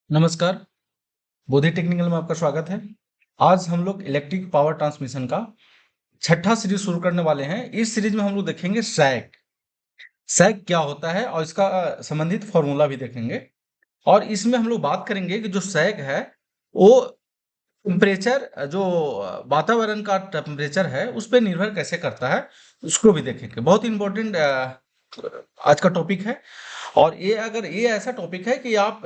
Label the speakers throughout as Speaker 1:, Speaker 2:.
Speaker 1: नमस्कार, बोधि टेक्निकल में आपका स्वागत है। आज हम लोग इलेक्ट्रिक पावर ट्रांसमिशन का छठा सीरीज शुरू करने वाले हैं। इस सीरीज में हम लोग देखेंगे सैग। सैग क्या होता है और इसका संबंधित फॉर्मूला भी देखेंगे। और इसमें हम लोग बात करेंगे कि जो सैग है वो टेम्परेचर जो वातावरण का टेम्परेचर है उस पर निर्भर कैसे करता है, उसको भी देखेंगे। बहुत इंपॉर्टेंट आज का टॉपिक है। और ये ऐसा टॉपिक है कि आप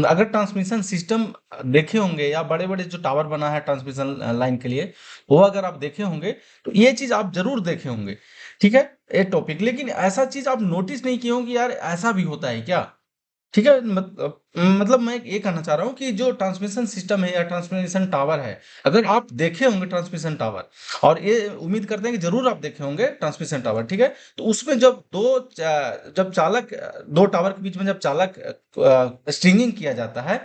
Speaker 1: अगर ट्रांसमिशन सिस्टम देखे होंगे या बड़े-बड़े जो टावर बना है ट्रांसमिशन लाइन के लिए, वो अगर आप देखे होंगे, तो ये चीज़ आप ज़रूर देखे होंगे, ठीक है? ये टॉपिक, लेकिन ऐसा चीज़ आप नोटिस नहीं किए होंगे, यार ऐसा भी होता है क्या? ठीक है? मतलब मैं ये कहना चाह रहा हूँ कि जो ट्रांसमिशन सिस्टम है या ट्रांसमिशन टावर है, अगर आप देखे होंगे ट्रांसमिशन टावर, और ये उम्मीद करते हैं कि ज़रूर आप देखे होंगे ट्रांसमिशन टावर, ठीक है? तो उसमें जब चालक 2 टावर के बीच में जब चालक स्ट्रिंगिंग किया जाता है,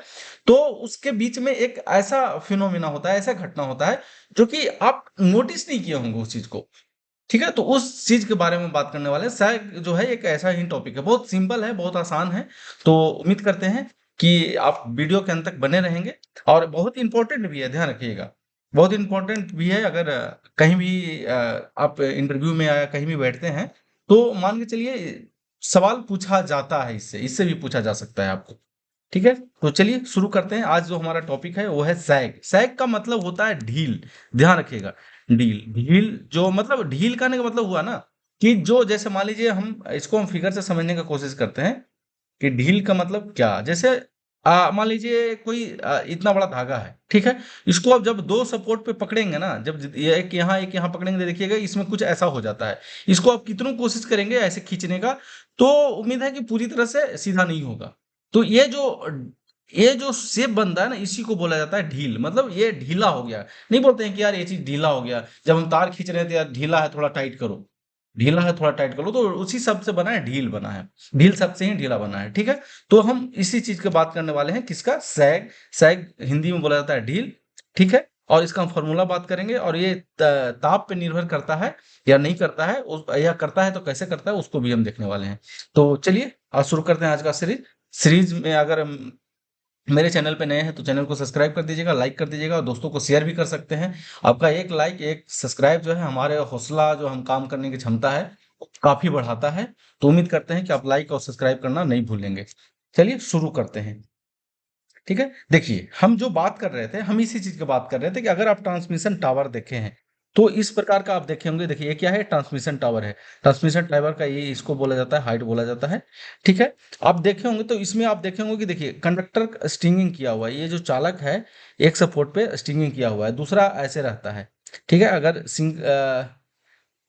Speaker 1: तो उसके बीच में एक ऐसा फिनोमेना होता है, ऐसा घटना होता है, जो कि आप नोटिस नहीं किए होंगे उस चीज़ को। ठीक है? तो उस चीज़ के बारे में बात करने वाले हैं। सैग जो है एक ऐसा ही टॉपिक है, बहुत सिंपल है, बहुत आसान है। तो उम्मीद करते हैं कि आप वीडियो के अंत तक बने रहेंगे। और बहुत इम्पोर्टेंट भी है, ध्यान रखिएगा। बहुत इम्पोर्टेंट भी है। अगर कहीं भी आप इंटरव्यू में या कहीं भी बैठते हैं, तो मान के चलिए सवाल पूछा जाता है इससे, इससे भी पूछा जा सकता है आपको। ठीक है? तो चलिए शुरू करते हैं। आज जो हमारा टॉपिक है वो है सैग। सैग का मतलब होता है ढील, ध्यान रखिएगा। ढील, ढील जो मतलब ढील कहने का मतलब हुआ ना कि जो जैसे मान लीजिए हम फिगर से समझने का कोशिश करते हैं कि ढील का मतलब क्या? जैसे मान लीजिए कोई इतना बड़ा धागा है, ठीक है? इसको आप जब 2 सपोर्ट पे पकड़ेंगे ना, जब ये एक यहाँ पकड़ेंगे तो देखिएगा इसमें कुछ ऐसा हो जाता है। इसको आप कितनों कोशिश करेंगे ऐसे खींचने का, तो उम्मीद है कि पूरी तरह से सीधा नहीं होगा। तो ये जो शेप बनता है ना, इसी को बोला जाता है ढील। मतलब ये ढीला हो गया। नहीं बोलते हैं कि यार ये चीज़ ढीला हो गया। जब हम तार खींच रहे थे, यार ढीला है थोड़ा टाइट करो। ढीला है थोड़ा टाइट करो, तो उसी शब्द से बना है ढील बना है। ढील शब्द से ही ढीला बना है, ठीक है? तो हम इसी चीज़ की बात करने वाले हैं, किसका? सैग। सैग हिंदी में बोला जाता है ढील, ठीक है? और इसका हम फ़ॉर्मूला बात करेंगे, और ये ताप पे निर्भर करता है या नहीं करता है, या करता है तो कैसे करता है, उसको भी हम देखने वाले हैं। तो चलिए आज शुरू करते हैं आज का सीरीज। सीरीज में अगर हम मेरे चैनल पे नए हैं तो चैनल को सब्सक्राइब कर दीजिएगा, लाइक कर दीजिएगा, और दोस्तों को शेयर भी कर सकते हैं। आपका एक लाइक, एक सब्सक्राइब जो है हमारे हौसला, जो हम काम करने की क्षमता है, वो काफ़ी बढ़ाता है। तो उम्मीद करते हैं कि आप लाइक और सब्सक्राइब करना नहीं भूलेंगे। चलिए शुरू करते हैं। ठीक है? देखिए, हम जो बात कर रहे थे, हम इसी चीज़ की बात कर रहे थे कि अगर आप ट्रांसमिशन टावर देखे हैं, तो इस प्रकार का आप देखे होंगे। देखिए, ये क्या है? ट्रांसमिशन टावर है। ट्रांसमिशन टावर का ये इसको बोला जाता है, हाइट बोला जाता है। ठीक है? आप देखे होंगे तो इसमें आप देखे होंगे कि देखिए कंडक्टर स्ट्रिंगिंग किया हुआ है। ये जो चालक है, एक सपोर्ट पे स्ट्रिंगिंग किया हुआ है, दूसरा ऐसे रहता है। ठीक है? अगर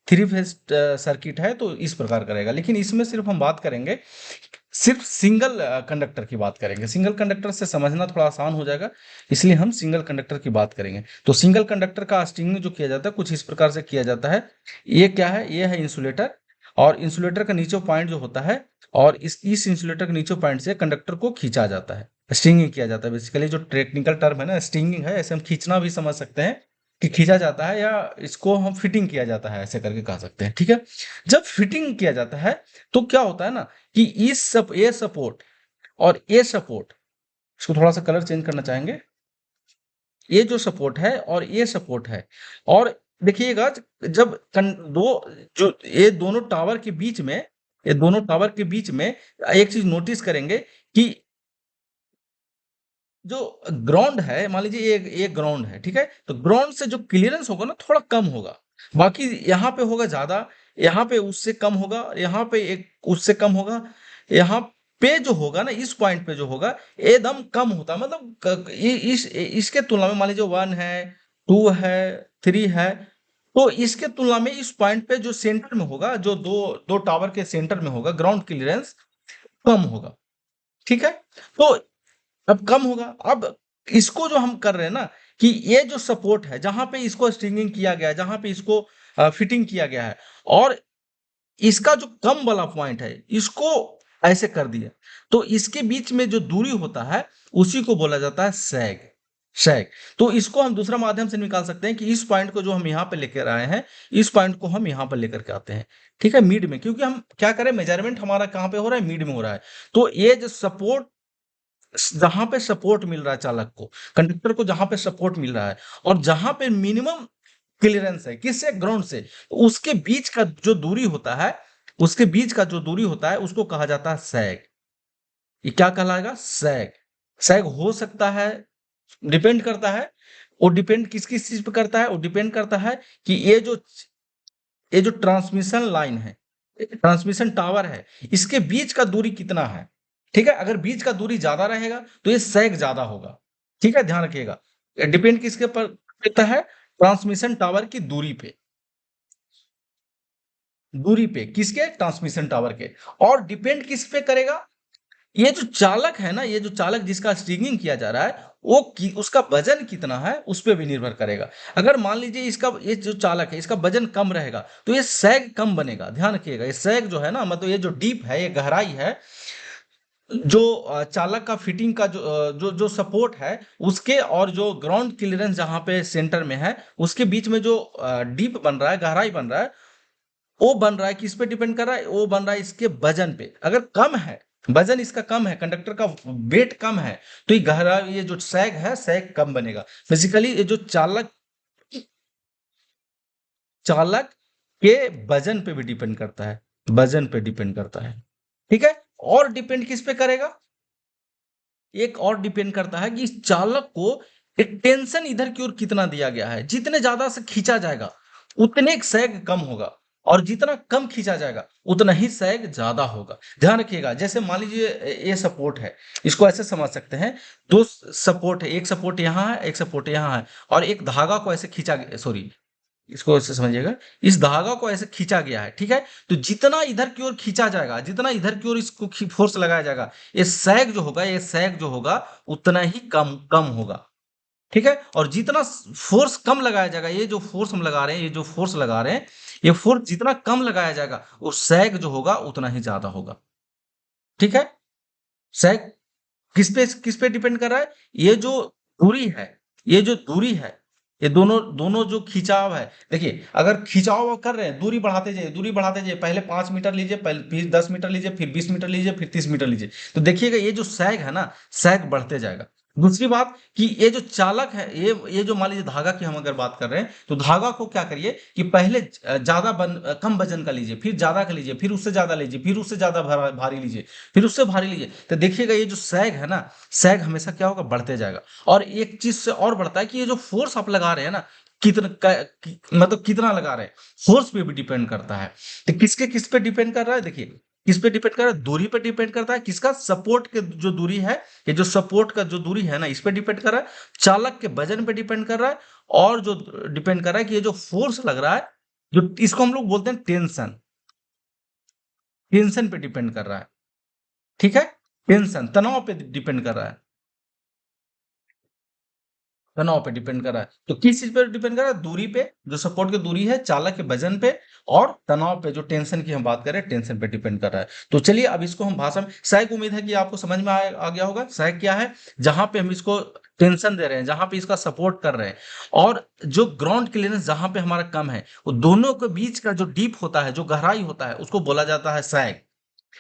Speaker 1: 3 फेज सर्किट है तो इस प्रकार का रहेगा। लेकिन इसमें सिर्फ हम बात करेंगे, सिर्फ सिंगल कंडक्टर की बात करेंगे। सिंगल कंडक्टर से समझना थोड़ा आसान हो जाएगा, इसलिए हम सिंगल कंडक्टर की बात करेंगे। तो सिंगल कंडक्टर का स्ट्रिंगिंग जो किया जाता है, कुछ इस प्रकार से किया जाता है। ये क्या है? ये है इंसुलेटर। और इंसुलेटर का नीचे पॉइंट जो होता है, और इस इंसुलेटर के नीचे पॉइंट से कंडक्टर को खींचा जाता है, स्ट्रिंगिंग किया जाता है। बेसिकली जो टेक्निकल टर्म है ना, स्ट्रिंगिंग है। ऐसे हम खींचना भी समझ सकते हैं कि खींचा जाता है, या इसको हम फिटिंग किया जाता है, ऐसे करके कह सकते हैं। ठीक है? जब फिटिंग किया जाता है तो क्या होता है ना कि ये सपोर्ट और ये सपोर्ट, इसको थोड़ा सा कलर चेंज करना चाहेंगे। ये जो सपोर्ट है और ये सपोर्ट है, और देखिएगा जब दो जो ये दोनों टावर के बीच में, ये दोनों टावर के बीच में एक चीज नोटिस करेंगे कि जो ग्राउंड है, मान लीजिए ये ग्राउंड है, ठीक है? तो ग्राउंड से जो क्लियरेंस होगा ना, थोड़ा कम होगा। बाकी यहाँ पे होगा ज्यादा, यहाँ पे उससे कम होगा, यहाँ पे एक उससे कम होगा, यहाँ पे जो होगा ना, इस पॉइंट पे जो होगा एकदम कम होता है। मतलब इसके तुलना में मान लीजिए 1 है, 2 है, 3 है, तो इसके तुलना में इस पॉइंट पे जो सेंटर में होगा, जो दो दो टावर के सेंटर में होगा, ग्राउंड क्लियरेंस कम होगा। ठीक है? तो अब कम होगा। अब इसको जो हम कर रहे हैं ना, कि ये जो सपोर्ट है, जहां पे इसको स्ट्रिंगिंग किया गया है, जहां पे इसको फिटिंग किया गया है, और इसका जो कम वाला पॉइंट है, इसको ऐसे कर दिया, तो इसके बीच में जो दूरी होता है, उसी को बोला जाता है सैग। सैग। तो इसको हम दूसरा माध्यम से निकाल सकते हैं कि इस पॉइंट को जो हम यहाँ पे लेकर आए हैं, इस पॉइंट को हम यहाँ पर लेकर के आते हैं। ठीक है? मिड में, क्योंकि हम क्या करें, मेजरमेंट हमारा कहाँ पे हो रहा है? मिड में हो रहा है। तो ये जो सपोर्ट जहां पे सपोर्ट मिल रहा है चालक को, कंडक्टर को जहां पे सपोर्ट मिल रहा है और जहां पे मिनिमम क्लियरेंस है किससे, ग्राउंड से, तो उसके बीच का जो दूरी होता है, उसके बीच का जो दूरी होता है उसको कहा जाता है सैग। ये क्या कहलाएगा, सैग। सैग हो सकता है, डिपेंड करता है, वो डिपेंड किस किस चीज पे करता है, वो डिपेंड करता है कि ये जो ट्रांसमिशन लाइन है, ट्रांसमिशन टावर है, इसके बीच का दूरी कितना है। ठीक है, अगर बीच का दूरी ज्यादा रहेगा तो ये सैग ज्यादा होगा। ठीक है, ध्यान रखिएगा, डिपेंड किसके पर करता है, ट्रांसमिशन टावर की दूरी पे, दूरी पे किसके, ट्रांसमिशन टावर के। और डिपेंड किस पे करेगा, ये जो चालक है ना, ये जो चालक जिसका स्टीयरिंग किया जा रहा है, वो उसका वजन कितना है उस पे भी निर्भर करेगा। अगर मान लीजिए इसका, ये जो चालक है इसका वजन कम रहेगा तो ये सैग कम बनेगा। ध्यान रखिएगा, ये सैग जो है ना, मतलब ये जो डीप है, ये गहराई है, जो चालक का फिटिंग का जो जो सपोर्ट है उसके और जो ग्राउंड क्लियरेंस जहां पे सेंटर में है उसके बीच में जो डीप बन रहा है, गहराई बन रहा है, वो बन रहा है किस पे डिपेंड कर रहा है, वो बन रहा है इसके वजन पे। अगर कम है, वजन इसका कम है, कंडक्टर का वेट कम है, तो ये गहरा, ये जो सैग है, सैग कम बनेगा। बेसिकली ये जो चालक चालक के वजन पे भी डिपेंड करता है, वजन पे डिपेंड करता है। ठीक है, और डिपेंड किस पे करेगा, एक और डिपेंड करता है कि इस चालक को एक टेंशन इधर की ओर कितना दिया गया है। जितने ज्यादा से खींचा जाएगा उतने सैग कम होगा, और जितना कम खींचा जाएगा उतना ही सैग ज्यादा होगा। ध्यान रखिएगा, जैसे मान लीजिए ये सपोर्ट है, इसको ऐसे समझ सकते हैं, दो सपोर्ट है, एक सपोर्ट यहाँ है, एक सपोर्ट यहाँ है, और एक धागा को ऐसे खींचा, सॉरी, इसको ऐसे समझिएगा, इस धागा को ऐसे खींचा गया है। ठीक है, तो जितना इधर की ओर खींचा जाएगा, जितना इधर की ओर इसको फोर्स लगाया जाएगा, ये सैग जो होगा, ये सैग जो होगा उतना ही कम कम होगा। ठीक है, और जितना फोर्स कम लगाया जाएगा, ये जो फोर्स हम लगा रहे हैं, ये जो फोर्स लगा रहे हैं, ये फोर्स जितना कम लगाया जाएगा वो सैग जो होगा उतना ही ज्यादा होगा। ठीक है, सैग किस पे डिपेंड कर रहा है, ये जो दूरी है, ये जो दूरी है, ये दोनों दोनों जो खिंचाव है, देखिए अगर खिंचाव कर रहे हैं, दूरी बढ़ाते जाइए, दूरी बढ़ाते जाइए, पहले 5 मीटर लीजिए, पहले फिर 10 मीटर लीजिए, फिर 20 मीटर लीजिए, फिर 30 मीटर लीजिए, तो देखिएगा ये जो सैग है ना, सैग बढ़ते जाएगा। दूसरी बात कि ये जो चालक है, ये जो मान लीजिए धागा की हम अगर बात कर रहे हैं, तो धागा को क्या करिए कि पहले कम वजन का लीजिए, फिर ज्यादा का लीजिए, फिर उससे ज्यादा लीजिए, फिर उससे ज्यादा भारी लीजिए, फिर उससे भारी लीजिए, तो देखिएगा ये जो सैग है ना, सैग हमेशा क्या होगा, बढ़ते जाएगा। और एक चीज से और बढ़ता है कि ये जो फोर्स आप लगा रहे हैं ना, मतलब कितना लगा रहे हैं, फोर्स पे भी डिपेंड करता है। तो किसके किस पे डिपेंड कर रहा है, देखिए किस पे डिपेंड कर रहा है, दूरी पे डिपेंड करता है, किसका, सपोर्ट के जो दूरी है, ये जो सपोर्ट का जो दूरी है ना, इस पे डिपेंड कर रहा है, चालक के वजन पे डिपेंड कर रहा है, और जो डिपेंड कर रहा है कि ये जो फोर्स लग रहा है, जो इसको हम लोग बोलते हैं टेंशन, टेंशन पे डिपेंड कर रहा है। ठीक है, टेंशन तनाव पे डिपेंड कर रहा है, तनाव पे डिपेंड कर रहा है। तो किस चीज पे डिपेंड कर रहा है, दूरी पे, जो सपोर्ट की दूरी है, चालक के वजन पे, और तनाव पे, जो टेंशन की हम बात कर रहे हैं, टेंशन पे डिपेंड कर रहा है। तो चलिए अब इसको हम भाषा में, सैग उम्मीद है कि आपको समझ में आ गया होगा। सैग क्या है, जहां पे हम इसको टेंशन दे रहे हैं, जहां पे इसका सपोर्ट कर रहे हैं, और जो ग्राउंड क्लियरेंस जहां पे हमारा कम है, वो दोनों के बीच का जो डीप होता है, जो गहराई होता है, उसको बोला जाता है सैग।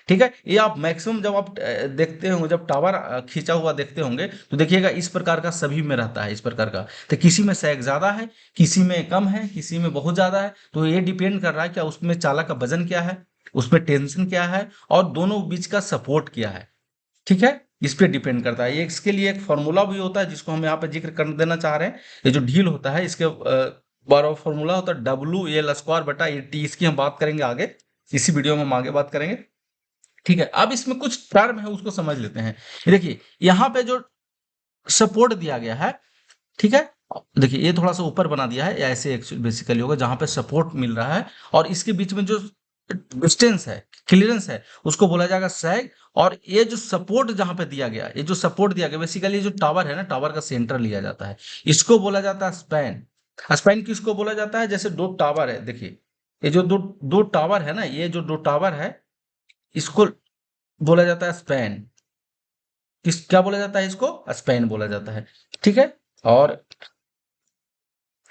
Speaker 1: ठीक है, ये आप मैक्सिमम जब आप देखते होंगे, जब टावर खींचा हुआ देखते होंगे, तो देखिएगा इस प्रकार का सभी में रहता है, इस प्रकार का। तो किसी में सैग ज्यादा है, किसी में कम है, किसी में बहुत ज्यादा है, तो ये डिपेंड कर रहा है क्या उसमें चालक का वजन क्या है, उसमें टेंशन क्या है, और दोनों बीच का सपोर्ट क्या है। ठीक है, इस पे डिपेंड करता है। ये इसके लिए एक फॉर्मूला भी होता है जिसको हम यहाँ पे जिक्र कर देना चाह रहे हैं। ये जो ढील होता है, इसके बारह फॉर्मूला होता है, WL² बटा 80। इसकी हम बात करेंगे आगे, इसी वीडियो में हम आगे बात करेंगे। ठीक है, अब इसमें कुछ टर्म है उसको समझ लेते हैं। ये देखिए यहाँ पे जो सपोर्ट दिया गया है, ठीक है, देखिए ये थोड़ा सा ऊपर बना दिया है, या ऐसे बेसिकली होगा जहां पे सपोर्ट मिल रहा है, और इसके बीच में जो डिस्टेंस है, क्लियरेंस है, उसको बोला जाएगा सैग। और ये जो सपोर्ट जहां पे दिया गया, ये जो सपोर्ट दिया गया, बेसिकली जो टावर है ना, टावर का सेंटर लिया जाता है, इसको बोला जाता है स्पैन। स्पैन किसको बोला जाता है, जैसे दो टावर है, देखिए ये जो दो दो टावर है ना, ये जो दो टावर है, इसको बोला जाता है स्पैन। किस क्या बोला जाता है, इसको स्पैन बोला जाता है। ठीक है, और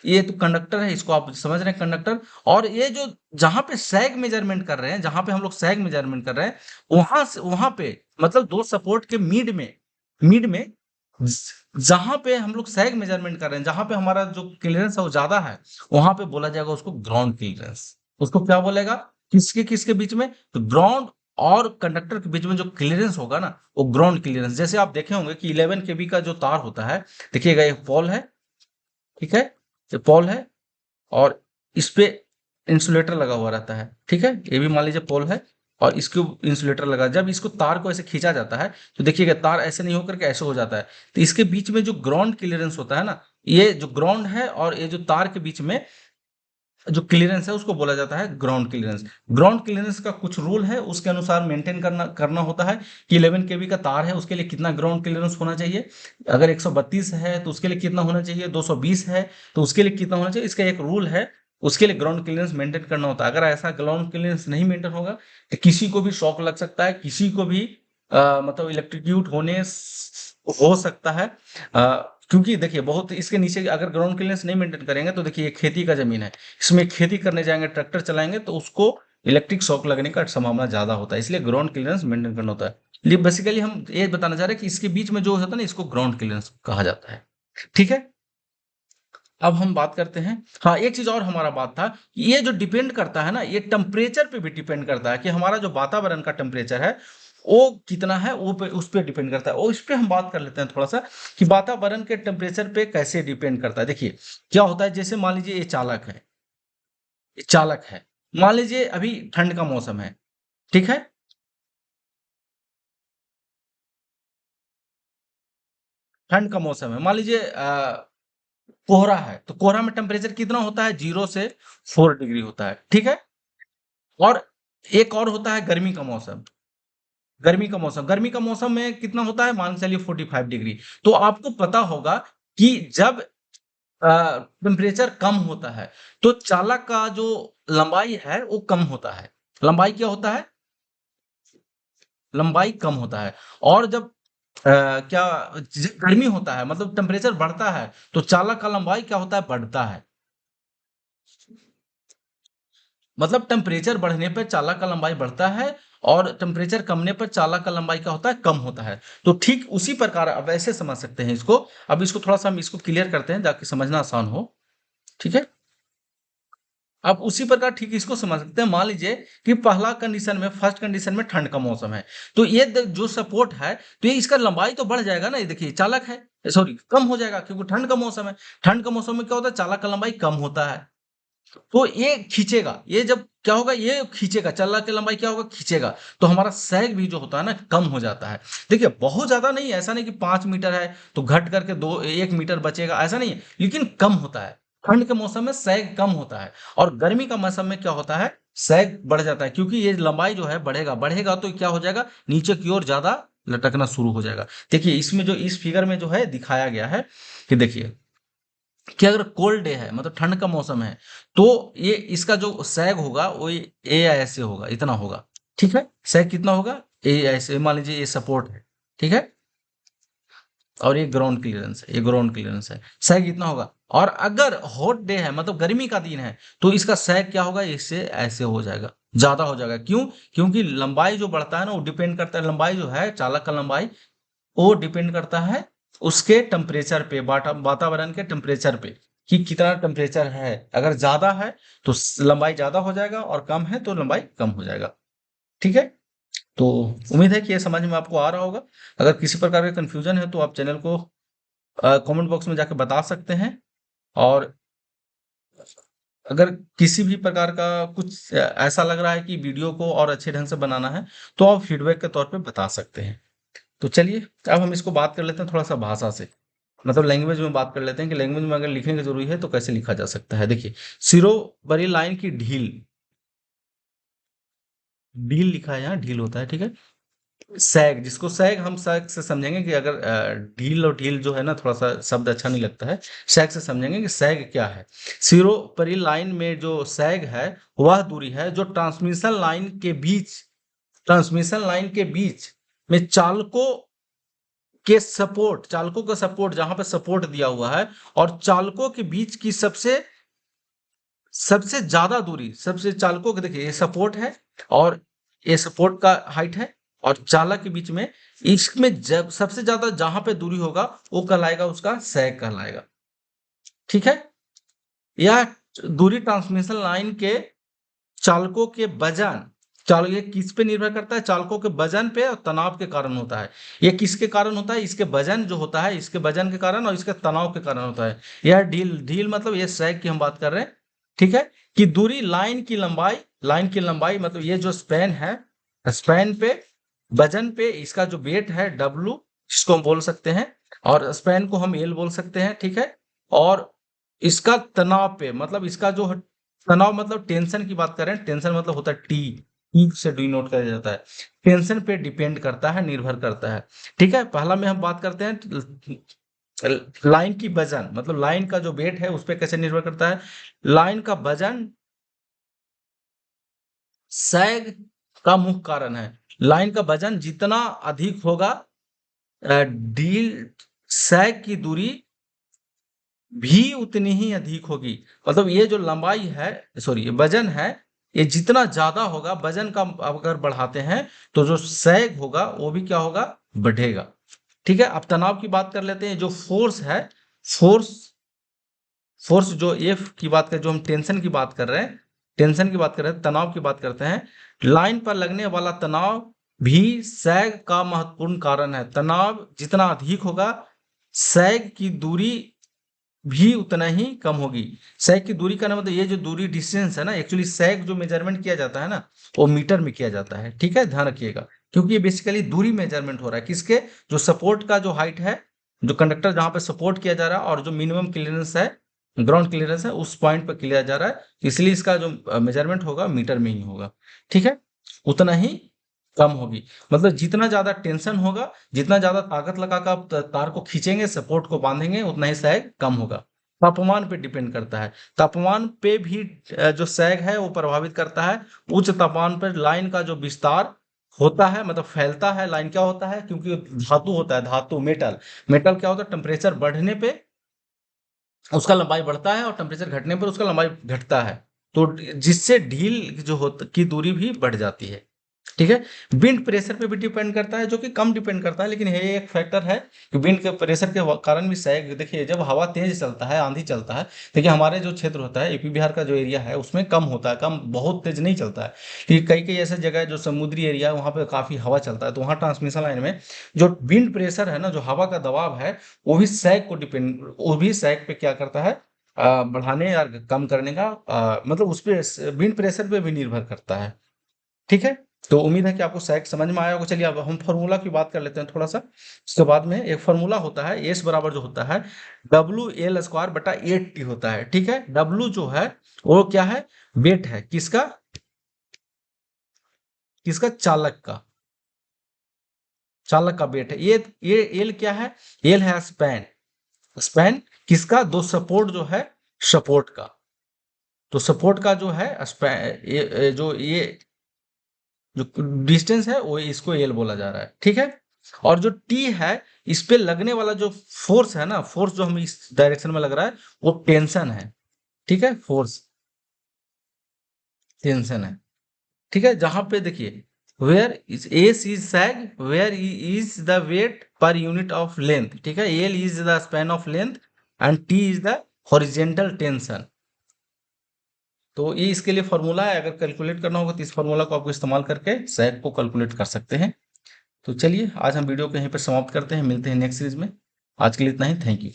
Speaker 1: ये तो कंडक्टर है, इसको आप समझ रहे हैं, कंडक्टर। और ये जो जहां पे सैग मेजरमेंट कर रहे हैं, जहां पे हम लोग सैग मेजरमेंट कर रहे हैं, वहां से वहां पे मतलब दो सपोर्ट के मिड में, मिड में जहां पे हम लोग सैग मेजरमेंट कर रहे हैं, जहां पे हमारा जो क्लियरेंस है वो ज्यादा है, वहां पे बोला जाएगा उसको ग्राउंड क्लियरेंस। उसको क्या बोलेगा, किसके किसके बीच में, तो ग्राउंड और कंडक्टर के बीच में जो क्लियरेंस होगा ना, वो ग्राउंड क्लियरेंस। जैसे आप देखे होंगे कि 11 केबी का जो तार होता है, देखिएगा ये पॉल है, ठीक है, ये पॉल है, और इस पे इंसुलेटर लगा हुआ रहता है, ठीक है, ये भी मान लीजिए पोल है, और इसको इंसुलेटर लगा। जब इसको तार को ऐसे खींचा जाता है तो देखिएगा तार ऐसे नहीं होकर के ऐसे हो जाता है, तो इसके बीच में जो ग्राउंड क्लियरेंस होता है ना, ये जो ग्राउंड है और ये जो तार के बीच में जो क्लियरेंस है उसको बोला जाता है ग्राउंड क्लियरेंस। ग्राउंड क्लियरेंस का कुछ रूल है, उसके अनुसार मेंटेन करना करना होता है कि 11 केवी का तार है उसके लिए कितना ग्राउंड क्लियरेंस होना चाहिए, अगर 132 है तो उसके लिए कितना होना चाहिए, 220 है तो उसके लिए कितना होना चाहिए, इसका एक रूल है, उसके लिए ग्राउंड क्लियरेंस मेंटेन करना होता है। अगर ऐसा ग्राउंड क्लियरेंस नहीं मेंटेन होगा तो किसी को भी शॉक लग सकता है, किसी को भी मतलब इलेक्ट्रिक्यूट हो सकता है। क्योंकि देखिए बहुत इसके नीचे अगर ग्राउंड क्लियरेंस नहीं मेंटेन करेंगे तो देखिए ये खेती का जमीन है, इसमें खेती करने जाएंगे, ट्रैक्टर चलाएंगे तो उसको इलेक्ट्रिक शॉक लगने का संभावना ज्यादा होता है, इसलिए ग्राउंड क्लियरेंस मेंटेन करना होता है। ये बेसिकली हम ये बताना चाह रहे हैं कि इसके बीच में जो होता है ना, इसको ग्राउंड क्लियरेंस कहा जाता है, ठीक है। अब हम बात करते हैं, हाँ एक चीज और हमारा बात था, ये जो डिपेंड करता है ना, ये टेम्परेचर पे भी डिपेंड करता है कि हमारा जो वातावरण का टेम्परेचर है वो कितना है, वो पे उस पे डिपेंड करता है। और इस पे हम बात कर लेते हैं थोड़ा सा कि वातावरण के टेम्परेचर पे कैसे डिपेंड करता है। देखिए क्या होता है, जैसे मान लीजिए ये चालक है, ये चालक है, मान लीजिए अभी ठंड का मौसम है, ठीक है, ठंड का मौसम है, मान लीजिए कोहरा है, तो कोहरा में टेम्परेचर कितना होता है, 0 से 4 डिग्री होता है, ठीक है। और एक और होता है गर्मी का मौसम, गर्मी का मौसम में कितना होता है, मान के चलिए 45 डिग्री। तो आपको पता होगा कि जब टेम्परेचर कम होता है तो चालक का जो लंबाई है वो कम होता है, लंबाई क्या होता है, लंबाई कम होता है। और जब क्या गर्मी होता है मतलब टेम्परेचर बढ़ता है तो चालक का लंबाई क्या होता है, बढ़ता है। मतलब टेम्परेचर बढ़ने पर चालक का लंबाई बढ़ता है और टेम्परेचर कमने पर चालक का लंबाई क्या होता है, कम होता है। तो ठीक उसी प्रकार अब ऐसे समझ सकते हैं इसको। अब इसको थोड़ा सा हम इसको क्लियर करते हैं ताकि समझना आसान हो, ठीक है। अब उसी प्रकार ठीक इसको समझ सकते हैं, मान लीजिए कि पहला कंडीशन में, फर्स्ट कंडीशन में ठंड का मौसम है, तो ये जो सपोर्ट है तो ये इसका लंबाई तो बढ़ जाएगा ना, ये देखिए चालक है, सॉरी कम हो जाएगा क्योंकि ठंड का मौसम है। ठंड का मौसम में क्या होता है, चालक का लंबाई कम होता है, तो ये खींचेगा, ये जब क्या होगा, ये खींचेगा, चलना की लंबाई क्या होगा, खींचेगा, तो हमारा सैग भी जो होता है ना कम हो जाता है। देखिए बहुत ज्यादा नहीं, ऐसा नहीं कि 5 मीटर है तो घट करके 1 मीटर बचेगा, ऐसा नहीं है, लेकिन कम होता है। ठंड के मौसम में सैग कम होता है, और गर्मी का मौसम में क्या होता है, सैग बढ़ जाता है, क्योंकि ये लंबाई जो है बढ़ेगा, बढ़ेगा तो क्या हो जाएगा, नीचे की ओर ज्यादा लटकना शुरू हो जाएगा। देखिए इसमें जो इस फिगर में जो है दिखाया गया है कि देखिए कि अगर कोल्ड डे है मतलब ठंड का मौसम है, तो ये इसका जो सैग होगा वो ए ऐसे होगा, इतना होगा, ठीक है। सैग कितना होगा, ए ऐसे, मान लीजिए ये सपोर्ट है, ठीक है, और ये ग्राउंड क्लियरेंस है, ये ग्राउंड क्लियरेंस है, सैग इतना होगा। और अगर हॉट डे है मतलब गर्मी का दिन है तो इसका सैग क्या होगा, इससे ऐसे हो जाएगा, ज्यादा हो जाएगा। क्यों, क्योंकि लंबाई जो बढ़ता है ना वो डिपेंड करता है, लंबाई जो है चालक का लंबाई वो डिपेंड करता है उसके टेम्परेचर पे, वातावरण के टेम्परेचर पे, कि कितना टेम्परेचर है। अगर ज्यादा है तो लंबाई ज्यादा हो जाएगा, और कम है तो लंबाई कम हो जाएगा, ठीक है। तो उम्मीद है कि ये समझ में आपको आ रहा होगा। अगर किसी प्रकार का कंफ्यूजन है तो आप चैनल को कमेंट बॉक्स में जाकर बता सकते हैं, और अगर किसी भी प्रकार का कुछ ऐसा लग रहा है कि वीडियो को और अच्छे ढंग से बनाना है तो आप फीडबैक के तौर पे बता सकते हैं। तो चलिए अब हम इसको बात कर लेते हैं थोड़ा सा भाषा से, मतलब लैंग्वेज में बात कर लेते हैं कि लैंग्वेज में अगर लिखने की जरूरी है तो कैसे लिखा जा सकता है। देखिए सिरो बड़ी लाइन की ढील, ढील लिखा है यहाँ, ढील होता है, ठीक है। सैग, जिसको सैग हम सैग से समझेंगे कि अगर ढील और ढील जो है ना थोड़ा सा शब्द अच्छा नहीं लगता है, सैग से समझेंगे कि सैग क्या है। सिरो परी लाइन में जो सैग है वह दूरी है जो ट्रांसमिशन लाइन के बीच में चालकों का सपोर्ट जहां पे सपोर्ट दिया हुआ है और चालकों के बीच की सबसे सबसे ज्यादा दूरी, सबसे चालकों के, देखिए ये सपोर्ट है और ये सपोर्ट का हाइट है, और चालक के बीच में, इसमें जब सबसे ज्यादा जहां पे दूरी होगा वो कहलाएगा उसका सैग कहलाएगा। ठीक है। यह दूरी ट्रांसमिशन लाइन के चालकों के वजन, चाल ये किस पे निर्भर करता है? चालकों के वजन पे और तनाव के कारण होता है। ये किसके कारण होता है? इसके वजन जो होता है, इसके वजन के कारण और इसके तनाव के कारण होता है। यह ढील ढील मतलब ये सैग की हम बात कर रहे हैं। ठीक है। कि दूरी लाइन की लंबाई, लाइन की लंबाई मतलब ये जो स्पैन है, स्पैन पे, वजन पे इसका जो वेट है W, इसको हम बोल सकते हैं, और स्पैन को हम L बोल सकते हैं। ठीक है। और इसका तनाव पे मतलब इसका जो तनाव मतलब टेंशन की बात करें, टेंशन मतलब होता है टी से डिनोट किया जाता है। टेंशन पे डिपेंड करता है, निर्भर करता है। ठीक है। पहला में हम बात करते हैं लाइन की वजन, मतलब लाइन का जो वेट है उस पर कैसे निर्भर करता है। लाइन का वजन सैग का मुख्य कारण है। लाइन का वजन जितना अधिक होगा, डील सैग की दूरी भी उतनी ही अधिक होगी। मतलब ये जो लंबाई है, सॉरी ये वजन है, ये जितना ज्यादा होगा, वजन का अगर बढ़ाते हैं तो जो सैग होगा वो भी क्या होगा? बढ़ेगा। ठीक है। अब तनाव की बात कर लेते हैं। जो फोर्स है, फोर्स फोर्स जो एफ की बात करें, जो हम टेंशन की बात कर रहे हैं, टेंशन की बात कर रहे हैं, तनाव की बात करते हैं। लाइन पर लगने वाला तनाव भी सैग का महत्वपूर्ण कारण है। तनाव जितना अधिक होगा, सैग की दूरी भी उतना ही कम होगी। सैग की दूरी का ना मतलब ये जो दूरी डिस्टेंस है ना, एक्चुअली सैग जो मेजरमेंट किया जाता है ना, वो मीटर में किया जाता है। ठीक है, ध्यान रखिएगा। क्योंकि ये बेसिकली दूरी मेजरमेंट हो रहा है किसके? जो सपोर्ट का जो हाइट है, जो कंडक्टर जहां पे सपोर्ट किया जा रहा है, और जो मिनिमम क्लियरेंस है, ग्राउंड क्लियरेंस है, उस पॉइंट पर किया जा रहा है, इसलिए इसका जो मेजरमेंट होगा मीटर में ही होगा। ठीक है। उतना ही कम होगी। मतलब जितना ज्यादा टेंशन होगा, जितना ज्यादा ताकत लगाकर आप तार को खींचेंगे, सपोर्ट को बांधेंगे, उतना ही सैग कम होगा। तापमान पे डिपेंड करता है। तापमान पे भी जो सैग है वो प्रभावित करता है। उच्च तापमान पर लाइन का जो विस्तार होता है, मतलब फैलता है लाइन, क्या होता है? क्योंकि धातु होता है, धातु मेटल, मेटल क्या होता है? टेम्परेचर बढ़ने पे उसका लंबाई बढ़ता है और टेम्परेचर घटने पर उसका लंबाई घटता है। तो जिससे ढील जो होता की दूरी भी बढ़ जाती है। ठीक है। विंड प्रेशर पे भी डिपेंड करता है, जो कि कम डिपेंड करता है, लेकिन ये एक फैक्टर है कि विंड के प्रेशर के कारण भी सैग, देखिए जब हवा तेज चलता है, आंधी चलता है, देखिए हमारे जो क्षेत्र होता है, यूपी बिहार का जो एरिया है उसमें कम होता है, कम, बहुत तेज नहीं चलता है। क्योंकि कई कई ऐसे जगह है जो समुद्री एरिया है, वहां पे काफी हवा चलता है, तो वहां ट्रांसमिशन लाइन में जो विंड प्रेशर है ना, जो हवा का दबाव है, वो भी सैग पे क्या करता है? बढ़ाने या कम करने का, मतलब उस पे विंड प्रेशर पे भी निर्भर करता है। ठीक है। तो उम्मीद है कि आपको सैग समझ में आया होगा। चलिए अब हम फॉर्मूला की बात कर लेते हैं थोड़ा सा। उसके बाद में एक फॉर्मूला होता है, एस बराबर जो होता है WL² बटा 8T होता है। ठीक है। W जो है वो क्या है? वेट है किसका? किसका? चालक का, चालक का वेट है। ये एल क्या है? एल है स्पैन, स्पैन किसका? दो सपोर्ट जो है, सपोर्ट का। तो सपोर्ट का जो है स्पैन, जो ये जो डिस्टेंस है वो, इसको एल बोला जा रहा है। ठीक है। और जो टी है, इस पे लगने वाला जो फोर्स है ना, फोर्स जो हम इस डायरेक्शन में लग रहा है, वो टेंशन है। ठीक है। फोर्स टेंशन है। ठीक है। जहां पे देखिए, where is S is sag, where is the weight per unit of length. ठीक है। L is the span of length and T is the horizontal tension. तो ये इसके लिए फॉर्मूला है। अगर कैलकुलेट करना होगा तो इस फॉर्मूला को आपको इस्तेमाल करके सैग को कैलकुलेट कर सकते हैं। तो चलिए आज हम वीडियो को यहीं पर समाप्त करते हैं, मिलते हैं नेक्स्ट सीरीज में। आज के लिए इतना ही, थैंक यू।